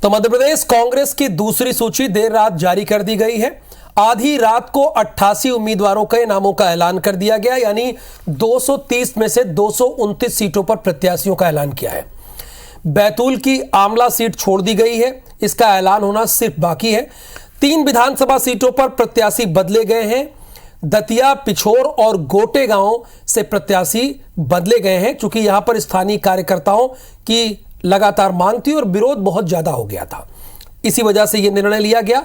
तो मध्य प्रदेश कांग्रेस की दूसरी सूची देर रात जारी कर दी गई है। आधी रात को 88 उम्मीदवारों के नामों का ऐलान कर दिया गया, यानी 230 में से 229 सीटों पर प्रत्याशियों का ऐलान किया है। बैतूल की आमला सीट छोड़ दी गई है, इसका ऐलान होना सिर्फ बाकी है। 3 विधानसभा सीटों पर प्रत्याशी बदले गए हैं। दतिया, पिछोर और गोटे गांव से प्रत्याशी बदले गए हैं, क्योंकि यहां पर स्थानीय कार्यकर्ताओं की लगातार मांग थी और विरोध बहुत ज्यादा हो गया था। इसी वजह से यह निर्णय लिया गया।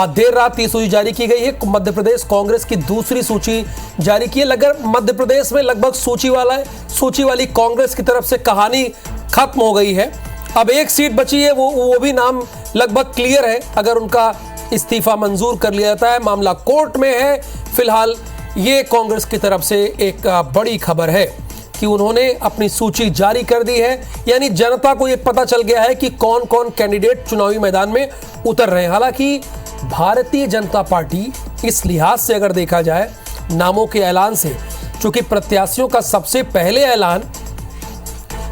देर रात ये सूची जारी की गई है। मध्य प्रदेश कांग्रेस की दूसरी सूची जारी की है। मध्य प्रदेश में लगभग सूची वाली कांग्रेस की तरफ से कहानी खत्म हो गई है। अब एक सीट बची है, वो भी नाम लगभग क्लियर है। अगर उनका इस्तीफा मंजूर कर लिया जाता है, मामला कोर्ट में है। फिलहाल ये कांग्रेस की तरफ से एक बड़ी खबर है कि उन्होंने अपनी सूची जारी कर दी है, यानी जनता को यह पता चल गया है कि कौन कौन कैंडिडेट चुनावी मैदान में उतर रहे हैं। हालांकि भारतीय जनता पार्टी इस लिहाज से अगर देखा जाए नामों के ऐलान से, चूंकि प्रत्याशियों का सबसे पहले ऐलान,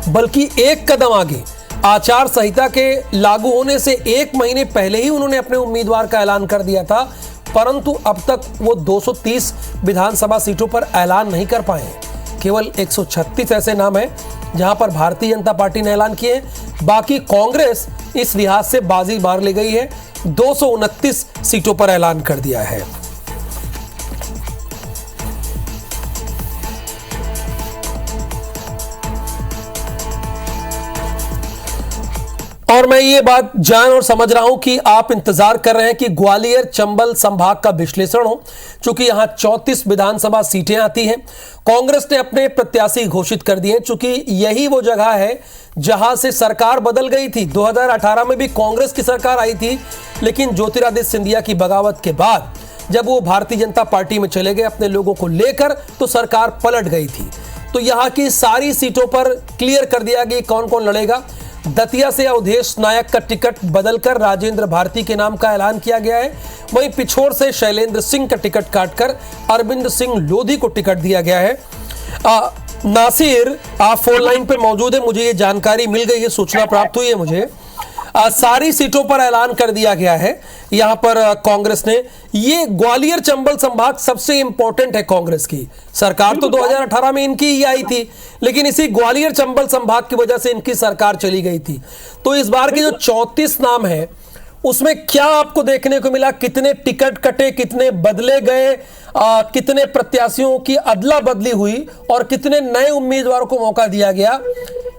बल्कि एक कदम आगे आचार संहिता के लागू होने से 1 महीने पहले ही उन्होंने अपने उम्मीदवार का ऐलान कर दिया था, परंतु अब तक वो 230 विधानसभा सीटों पर ऐलान नहीं कर पाए हैं। केवल 136 ऐसे नाम हैं जहां पर भारतीय जनता पार्टी ने ऐलान किए हैं। बाकी कांग्रेस इस लिहाज से बाजी मार ले गई है, 229 सीटों पर ऐलान कर दिया है। और मैं ये बात जान और समझ रहा हूं कि आप इंतजार कर रहे हैं कि ग्वालियर चंबल संभाग का विश्लेषण हो, क्योंकि यहां 34 विधानसभा सीटें आती हैं। कांग्रेस ने अपने प्रत्याशी घोषित कर दिए, क्योंकि यही वो जगह है जहां से सरकार बदल गई थी। 2018 में भी कांग्रेस की सरकार आई थी, लेकिन ज्योतिरादित्य सिंधिया की बगावत के बाद जब वो भारतीय जनता पार्टी में चले गए अपने लोगों को लेकर, तो सरकार पलट गई थी। तो यहां की सारी सीटों पर क्लियर कर दिया गया कौन कौन लड़ेगा। दतिया से अवधेश नायक का टिकट बदलकर राजेंद्र भारती के नाम का ऐलान किया गया है। वहीं पिछोर से शैलेंद्र सिंह का टिकट काटकर अरविंद सिंह लोधी को टिकट दिया गया है। नासिर, आप फोन लाइन पे मौजूद है, मुझे ये जानकारी मिल गई है, सूचना प्राप्त हुई है मुझे। सारी सीटों पर ऐलान कर दिया गया है। यहां पर कांग्रेस ने, ये ग्वालियर चंबल संभाग सबसे इंपॉर्टेंट है कांग्रेस की। सरकार तो 2018 में इनकी ही आई थी, लेकिन इसी ग्वालियर चंबल संभाग की वजह से इनकी सरकार चली गई थी। तो इस बार के जो 34 नाम है, उसमें क्या आपको देखने को मिला? कितने टिकट कटे, कितने बदले गए, कितने प्रत्याशियों की अदला बदली हुई और कितने नए उम्मीदवारों को मौका दिया गया?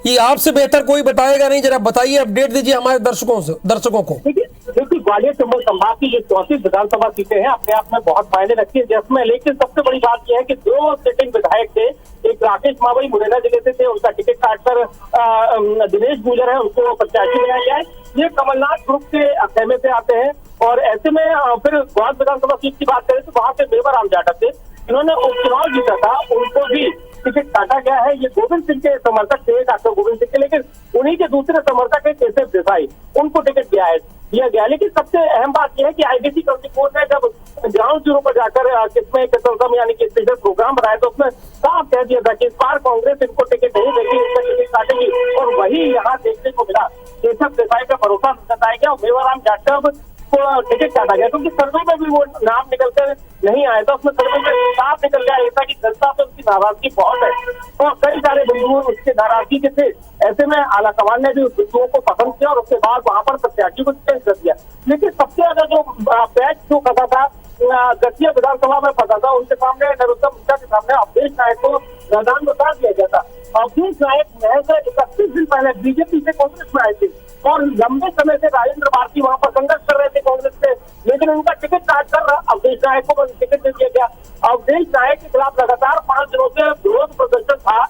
ये आपसे बेहतर कोई बताएगा नहीं। जरा बताइए, अपडेट दीजिए हमारे दर्शकों को। देखिए, ग्वालियर चंबल संभाग की जो 34 विधानसभा सीटें हैं अपने आप में बहुत मायने रखती है जिसमें, लेकिन सबसे बड़ी बात यह है कि 2 सिटिंग विधायक थे। एक राकेश मावई मुरैना जिले से थे, उनका टिकट काटकर दिनेश गुजर है, उनको प्रत्याशी बनाया गया है। ये कमलनाथ ग्रुप के खेमे से आते हैं। और ऐसे में फिर ग्वालियर विधानसभा सीट की बात करें तो वहां से मेवाराम जाटव थे, इन्होंने उपचुनाव जीता था, उनको भी टिकट काटा गया है। ये गोविंद सिंह के समर्थक थे, डॉक्टर गोविंद सिंह के, लेकिन उन्हीं के दूसरे समर्थक है केशव देसाई, उनको टिकट दिया गया। लेकिन सबसे अहम बात यह है कि आईबीसी कमिटी ने जब ग्राउंड जीरो पर जाकर किसमें कसम यानी कि स्पेशल प्रोग्राम बनाया, तो उसमें साफ कह दिया था कि इस बार कांग्रेस इनको टिकट नहीं देगी, इसका टिकट काटेगी। और वही यहाँ देखने को मिला, केशव देसाई का भरोसा जताया गया और मेवाराम जाटव को टिकट काटा गया, क्योंकि सर्वे में भी वो नाम निकलकर नहीं आया था। उसमें सर्वे में साफ निकल गया ऐसा कि जनता पे उसकी नाराजगी बहुत है और कई सारे बिंदु उसके नाराजगी के थे। ऐसे में आला कमान ने भी उस बिंदुओं को पसंद किया और उसके बाद वहां पर प्रत्याशी को चेंज कर दिया। लेकिन सबसे ज्यादा जो पैच जो फंसा था दतिया विधानसभा में फंसा था, उनके सामने नरोत्तम मिश्रा के सामने अवधेश नायक को मैदान में उतार दिया गया था। अवधेश नायक महज 31 दिन पहले बीजेपी से कांग्रेस में आए थे और लंबे समय से राजेंद्र भारती वहां पर संघर्ष कर रहे थे कांग्रेस से, लेकिन उनका टिकट काटकर अवधेश नायक को टिकट दे दिया गया। अवधेश नायक के खिलाफ लगातार 5 दिनों से विरोध प्रदर्शन था,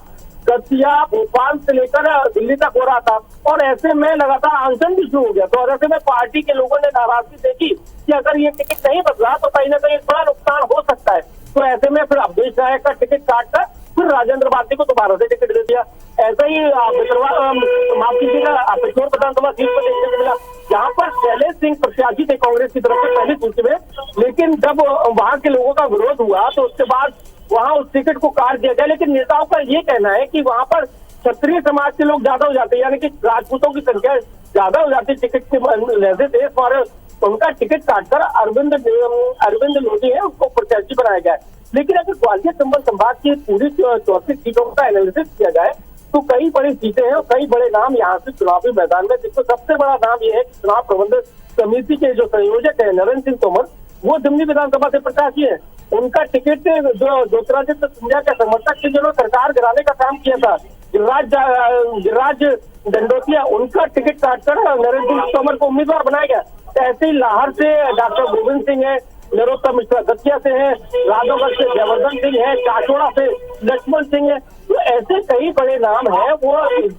दतिया भोपाल से लेकर दिल्ली तक हो रहा था और ऐसे में लगातार अनशन भी शुरू हो गया। तो ऐसे में पार्टी के लोगों ने नाराजगी देखी कि अगर ये टिकट नहीं बदला तो कहीं ना कहीं बड़ा नुकसान हो सकता है। तो ऐसे में फिर अवधेश नायक का टिकट काटकर फिर राजेंद्र भारती को दोबारा से टिकट दे दिया। ऐसा ही माफ कीजिएगा पिछोर विधानसभा सीट पर देखने को मिला, जहाँ पर शैलेंद्र सिंह प्रत्याशी थे कांग्रेस की तरफ से पहली सूची में, लेकिन जब वहां के लोगों का विरोध हुआ तो उसके बाद वहां उस टिकट को काट दिया गया। लेकिन नेताओं का ये कहना है कि वहां पर क्षत्रिय समाज के लोग ज्यादा हो जाते हैं, यानी कि राजपूतों की संख्या ज्यादा हो जाती टिकट के लहजे थे, हमारे उनका टिकट काटकर अरविंद लोधी है उसको प्रत्याशी बनाया गया है। लेकिन अगर ग्वालियर चंबल संभाग की पूरी 34 सीटों का एनालिसिस किया जाए तो कई बड़ी सीटें हैं और कई बड़े नाम यहाँ से चुनावी मैदान में, जिसमें सबसे बड़ा नाम यह है कि चुनाव प्रबंधन समिति के जो संयोजक है नरेंद्र सिंह तोमर, वो दिमनी विधानसभा से प्रत्याशी है। उनका टिकट जो ज्योतिरादित्य सिंधिया के समर्थक थे जिन्होंने सरकार गिराने का काम किया था, गिरिराज दंडोतिया, उनका टिकट काटकर नरेंद्र सिंह तोमर को उम्मीदवार बनाया गया। ऐसे ही लाहर से डॉक्टर गोविंद सिंह है, नरोत्तम मिश्रा दतिया से है, राधोगढ़ से जयवर्धन सिंह है, चाचोड़ा से लक्ष्मण सिंह है। तो ऐसे कई बड़े नाम हैं वो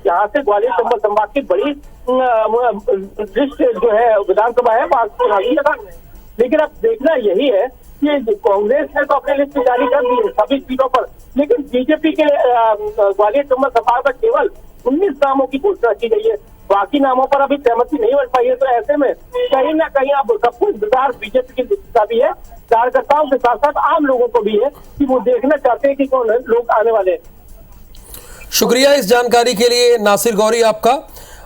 यहाँ से ग्वालियर चंबल संभाग की बड़ी लिस्ट जो है विधानसभा है चुनावी मैदान में। लेकिन अब देखना यही है कि कांग्रेस ने तो अपनी लिस्ट जारी कर दी है सभी सीटों पर, लेकिन बीजेपी के ग्वालियर चंबल संभाग में केवल 19 नामों की घोषणा की गई है, बाकी नामों पर अभी सहमति नहीं बन पाई है। तो ऐसे में कहीं ना कहीं अब सबको इंतजार बीजेपी की लिस्ट का भी है, कार्यकर्ताओं के साथ साथ आम लोगों को भी है कि वो देखना चाहते हैं कि कौन लोग आने वाले हैं। शुक्रिया इस जानकारी के लिए नासिर गौरी आपका।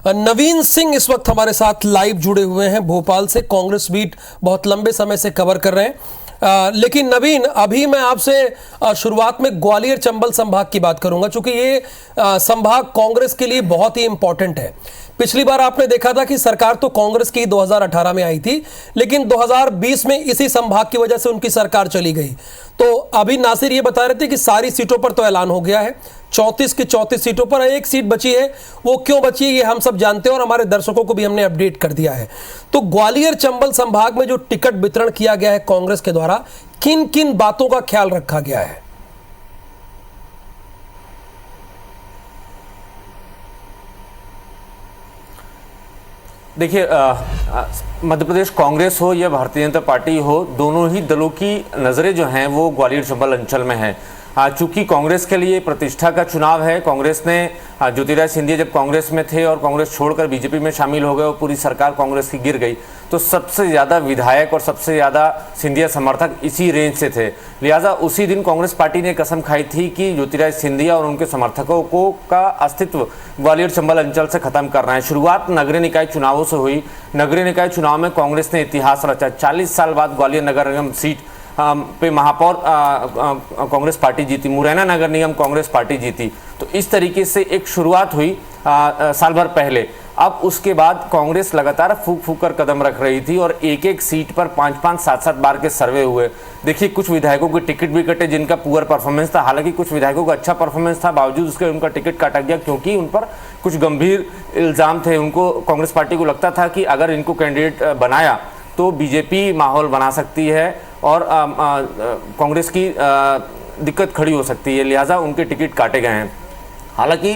नवीन सिंह इस वक्त हमारे साथ लाइव जुड़े हुए हैं भोपाल से, कांग्रेस बीट बहुत लंबे समय से कवर कर रहे हैं। लेकिन नवीन, अभी मैं आपसे शुरुआत में ग्वालियर चंबल संभाग की बात करूंगा, क्योंकि ये संभाग कांग्रेस के लिए बहुत ही इंपॉर्टेंट है। पिछली बार आपने देखा था कि सरकार तो कांग्रेस की 2018 में आई थी, लेकिन 2020 में इसी संभाग की वजह से उनकी सरकार चली गई। तो अभी नासिर ये बता रहे थे कि सारी सीटों पर तो ऐलान हो गया है, 34 की 34 सीटों पर एक सीट बची है। वो क्यों बची है ये हम सब जानते हैं और हमारे दर्शकों को भी हमने अपडेट कर दिया है। तो ग्वालियर चंबल संभाग में जो टिकट वितरण किया गया है कांग्रेस के द्वारा, किन किन बातों का ख्याल रखा गया है? देखिए, मध्य प्रदेश कांग्रेस हो या भारतीय जनता पार्टी हो, दोनों ही दलों की नज़रें जो हैं वो ग्वालियर चंबल अंचल में हैं। चूंकि कांग्रेस के लिए प्रतिष्ठा का चुनाव है, कांग्रेस ने ज्योतिरादित्य सिंधिया जब कांग्रेस में थे और कांग्रेस छोड़कर बीजेपी में शामिल हो गए और पूरी सरकार कांग्रेस की गिर गई, तो सबसे ज़्यादा विधायक और सबसे ज़्यादा सिंधिया समर्थक इसी रेंज से थे। लिहाजा उसी दिन कांग्रेस पार्टी ने कसम खाई थी कि ज्योतिरादित्य सिंधिया और उनके समर्थकों को का अस्तित्व ग्वालियर चंबल अंचल से खत्म करना है। शुरुआत नगरीय निकाय चुनावों से हुई। नगरीय निकाय चुनाव में कांग्रेस ने इतिहास रचा। 40 साल बाद ग्वालियर नगर निगम सीट पे महापौर कांग्रेस पार्टी जीती, मुरैना नगर निगम कांग्रेस पार्टी जीती। तो इस तरीके से एक शुरुआत हुई साल भर पहले। अब उसके बाद कांग्रेस लगातार फूक फूक कर कदम रख रही थी और एक एक सीट पर 5-5, 7-7 बार के सर्वे हुए। देखिए, कुछ विधायकों के टिकट भी कटे जिनका पुअर परफॉर्मेंस था। हालांकि कुछ विधायकों का अच्छा परफॉर्मेंस था, बावजूद उसके उनका टिकट काटा गया क्योंकि उन पर कुछ गंभीर इल्ज़ाम थे। उनको, कांग्रेस पार्टी को लगता था कि अगर इनको कैंडिडेट बनाया तो बीजेपी माहौल बना सकती है और कांग्रेस की दिक्कत खड़ी हो सकती है, लिहाजा उनके टिकट काटे गए हैं। हालांकि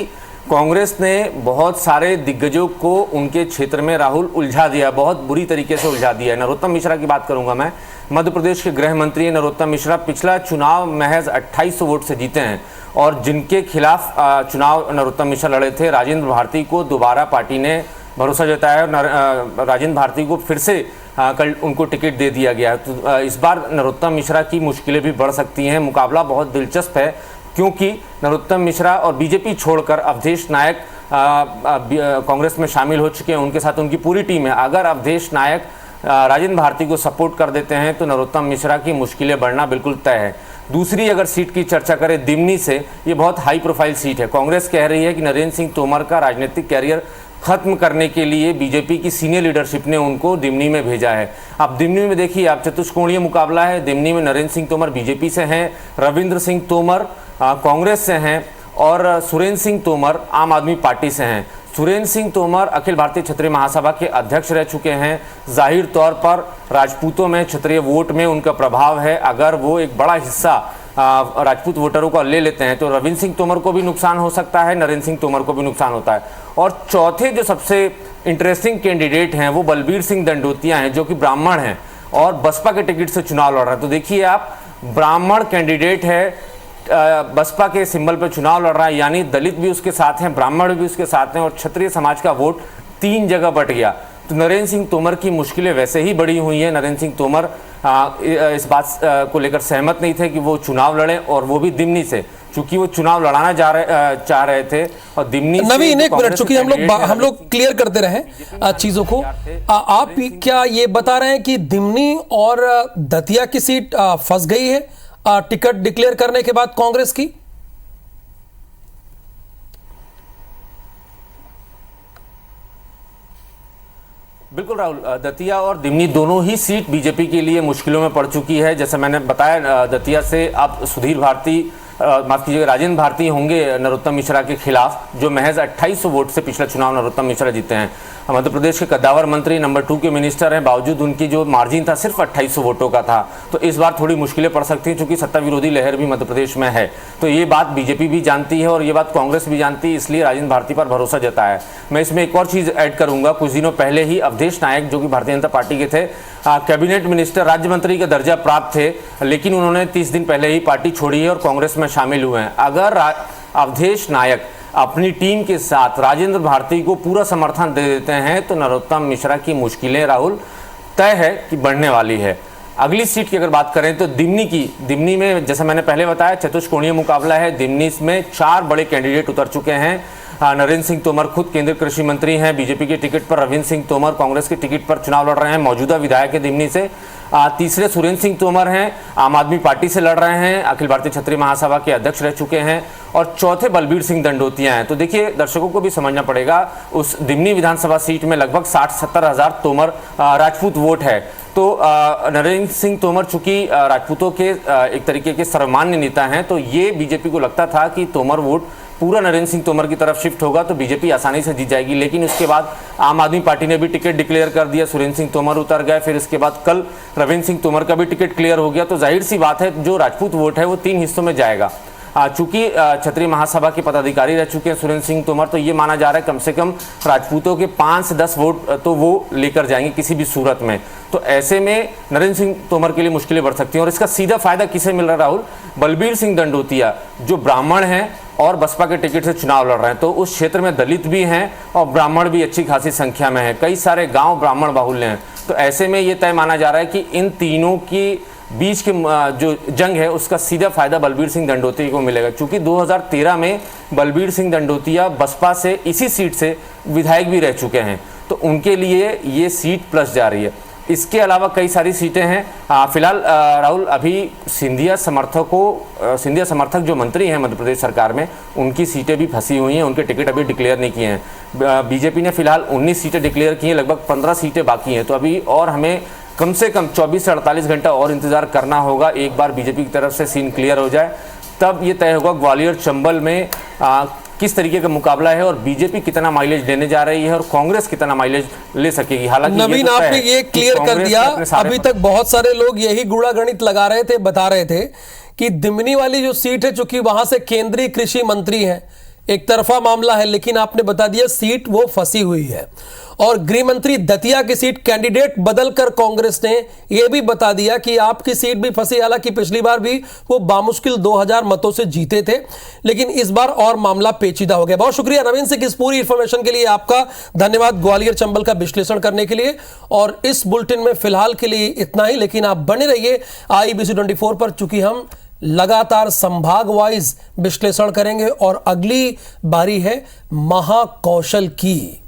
कांग्रेस ने बहुत सारे दिग्गजों को उनके क्षेत्र में राहुल उलझा दिया, बहुत बुरी तरीके से उलझा दिया है। नरोत्तम मिश्रा की बात करूंगा मैं। मध्य प्रदेश के गृह मंत्री नरोत्तम मिश्रा पिछला चुनाव महज 2800 वोट से जीते हैं और जिनके खिलाफ चुनाव नरोत्तम मिश्रा लड़े थे, राजेंद्र भारती को दोबारा पार्टी ने भरोसा जताया और राजेंद्र भारती को फिर से कल उनको टिकट दे दिया गया। तो इस बार नरोत्तम मिश्रा की मुश्किलें भी बढ़ सकती हैं। मुकाबला बहुत दिलचस्प है क्योंकि नरोत्तम मिश्रा और बीजेपी छोड़कर अवधेश नायक कांग्रेस में शामिल हो चुके हैं, उनके साथ उनकी पूरी टीम है। अगर अवधेश नायक राजेंद्र भारती को सपोर्ट कर देते हैं तो नरोत्तम मिश्रा की मुश्किलें बढ़ना बिल्कुल तय है। दूसरी अगर सीट की चर्चा करें दिमनी से, ये बहुत हाई प्रोफाइल सीट है। कांग्रेस कह रही है कि नरेंद्र सिंह तोमर का राजनीतिक कैरियर खत्म करने के लिए बीजेपी की सीनियर लीडरशिप ने उनको दिमनी में भेजा है। अब दिमनी में देखिए आप, चतुष्कोणीय मुकाबला है। दिमनी में नरेंद्र सिंह तोमर बीजेपी से हैं, रविंद्र सिंह तोमर कांग्रेस से हैं और सुरेंद्र सिंह तोमर आम आदमी पार्टी से हैं। सुरेंद्र सिंह तोमर अखिल भारतीय क्षत्रिय महासभा के अध्यक्ष रह चुके हैं। जाहिर तौर पर राजपूतों में, क्षत्रिय वोट में उनका प्रभाव है। अगर वो एक बड़ा हिस्सा राजपूत वोटरों को ले लेते हैं तो रविंद्र सिंह तोमर को भी नुकसान हो सकता है, नरेंद्र सिंह तोमर को भी नुकसान होता है। और चौथे जो सबसे इंटरेस्टिंग कैंडिडेट हैं वो बलबीर सिंह दंडोतिया हैं, जो कि ब्राह्मण हैं और बसपा के टिकट से चुनाव लड़ रहे हैं। तो देखिए आप, ब्राह्मण कैंडिडेट है, बसपा के सिंबल पर चुनाव लड़ रहा है, यानी दलित भी उसके साथ हैं, ब्राह्मण भी उसके साथ हैं और क्षत्रिय समाज का वोट 3 जगह बट गया। तो नरेंद्र सिंह तोमर की मुश्किलें वैसे ही बढ़ी हुई हैं। नरेंद्र सिंह तोमर इस बात को लेकर सहमत नहीं थे कि वो चुनाव लड़ें और वो भी दिमनी से। चूंकि वो चुनाव लड़ाना चाह रहे थे और दिमनी से नवीन एक मिनट, कांग्रेस चूंकि हम लोग क्लियर करते रहे चीजों को, आप क्या ये बता रहे हैं कि दिमनी और दतिया की सीट फंस गई है टिकट डिक्लेयर करने के बाद कांग्रेस की? बिल्कुल राहुल, दतिया और दिमनी दोनों ही सीट बीजेपी के लिए मुश्किलों में पड़ चुकी है। जैसे मैंने बताया, दतिया से अब सुधीर भारती, माफ कीजिएगा, राजेंद्र भारती होंगे नरोत्तम मिश्रा के खिलाफ, जो महज 2800 वोट से पिछला चुनाव नरोत्तम मिश्रा जीते हैं। मध्य प्रदेश के कद्दावर मंत्री, नंबर 2 के मिनिस्टर हैं, बावजूद उनकी जो मार्जिन था सिर्फ 2800 वोटों का था। तो इस बार थोड़ी मुश्किलें पड़ सकती हैं, क्योंकि सत्ता विरोधी लहर भी मध्य प्रदेश में है। तो ये बात बीजेपी भी जानती है और ये बात कांग्रेस भी जानती है, इसलिए राजेंद्र भारती पर भरोसा जताया है। मैं इसमें एक और चीज़ ऐड करूंगा, कुछ दिनों पहले ही अवधेश नायक, जो कि भारतीय जनता पार्टी के थे, कैबिनेट मिनिस्टर, राज्य मंत्री का दर्जा प्राप्त थे, लेकिन उन्होंने 30 दिन पहले ही पार्टी छोड़ी है और कांग्रेस में शामिल हुए हैं। अगर अवधेश नायक अपनी टीम के साथ राजेंद्र भारती को पूरा समर्थन दे देते हैं तो नरोत्तम मिश्रा की मुश्किलें राहुल तय है कि बढ़ने वाली है। अगली सीट की अगर बात करें तो दिमनी में जैसा मैंने पहले बताया, चतुष्कोणीय मुकाबला है। दिमनी में 4 बड़े कैंडिडेट उतर चुके हैं। नरेंद्र सिंह तोमर खुद केंद्रीय कृषि मंत्री हैं, बीजेपी के टिकट पर रविंद्र सिंह तोमर कांग्रेस के टिकट पर चुनाव लड़ रहे हैं, मौजूदा विधायक है दिमनी से। तीसरे सुरेंद्र सिंह तोमर हैं, आम आदमी पार्टी से लड़ रहे हैं, अखिल भारतीय क्षत्रिय महासभा के अध्यक्ष रह चुके हैं। और चौथे बलबीर सिंह दंडोतिया हैं। तो देखिए, दर्शकों को भी समझना पड़ेगा, उस दिमनी विधानसभा सीट में लगभग 60-70 हजार तोमर राजपूत वोट है। तो नरेंद्र सिंह तोमर चूंकि राजपूतों के एक तरीके के सर्वमान्य नेता हैं, तो ये बीजेपी को लगता था कि तोमर वोट पूरा नरेंद्र सिंह तोमर की तरफ शिफ्ट होगा तो बीजेपी आसानी से जीत जाएगी। लेकिन उसके बाद आम आदमी पार्टी ने भी टिकट डिक्लेयर कर दिया, सुरेंद्र सिंह तोमर उतर गए। फिर इसके बाद कल रविंद्र सिंह तोमर का भी टिकट क्लियर हो गया। तो जाहिर सी बात है, जो राजपूत वोट है वो 3 हिस्सों में जाएगा। चूंकि क्षत्रिय महासभा के पदाधिकारी रह चुके हैं सुरेंद्र सिंह तोमर, तो ये माना जा रहा है कम से कम राजपूतों के 5 से 10 वोट तो वो लेकर जाएंगे किसी भी सूरत में। तो ऐसे में नरेंद्र सिंह तोमर के लिए मुश्किलें बढ़ सकती हैं। और इसका सीधा फायदा किसे मिल रहा है राहुल? बलबीर सिंह दंडोतिया, जो ब्राह्मण हैं और बसपा के टिकट से चुनाव लड़ रहे हैं। तो उस क्षेत्र में दलित भी हैं और ब्राह्मण भी अच्छी खासी संख्या में है, कई सारे गांव ब्राह्मण बाहुल्य हैं। तो ऐसे में ये तय माना जा रहा है कि इन तीनों की बीच के जो जंग है उसका सीधा फायदा बलबीर सिंह दंडोतिया को मिलेगा। चूंकि 2013 में बलबीर सिंह दंडोतिया बसपा से इसी सीट से विधायक भी रह चुके हैं, तो उनके लिए ये सीट प्लस जा रही है। इसके अलावा कई सारी सीटें हैं। फिलहाल राहुल, अभी सिंधिया समर्थक जो मंत्री हैं मध्य प्रदेश सरकार में, उनकी सीटें भी फंसी हुई हैं, उनके टिकट अभी डिक्लेयर नहीं किए हैं। बीजेपी ने फिलहाल 19 सीटें डिक्लेयर की हैं, लगभग 15 सीटें बाकी हैं। तो अभी और हमें कम से कम 24 से 48 घंटा और इंतजार करना होगा। एक बार बीजेपी की तरफ से सीन क्लियर हो जाए तब ये तय होगा ग्वालियर चंबल में किस तरीके का मुकाबला है और बीजेपी कितना माइलेज देने जा रही है और कांग्रेस कितना माइलेज ले सकेगी। हालांकि नवीन, आपने ये क्लियर कर दिया। अभी तक बहुत सारे लोग यही गुणा गणित लगा रहे थे, बता रहे थे कि दिमनी वाली जो सीट है, चूंकि वहां से केंद्रीय कृषि मंत्री हैं, एक तरफा मामला है, लेकिन आपने बता दिया सीट वो फंसी हुई है। और गृह मंत्री दतिया की सीट कैंडिडेट बदलकर कांग्रेस ने यह भी बता दिया कि आपकी सीट भी फंसी। हालांकि पिछली बार भी वो बामुश्किल 2000 मतों से जीते थे, लेकिन इस बार और मामला पेचीदा हो गया। बहुत शुक्रिया नवीन सिंह, इस पूरी इंफॉर्मेशन के लिए आपका धन्यवाद, ग्वालियर चंबल का विश्लेषण करने के लिए। और इस बुलेटिन में फिलहाल के लिए इतना ही, लेकिन आप बने रहिए IBC 24 पर, चूंकि हम लगातार संभाग वाइज विश्लेषण करेंगे और अगली बारी है महाकौशल की।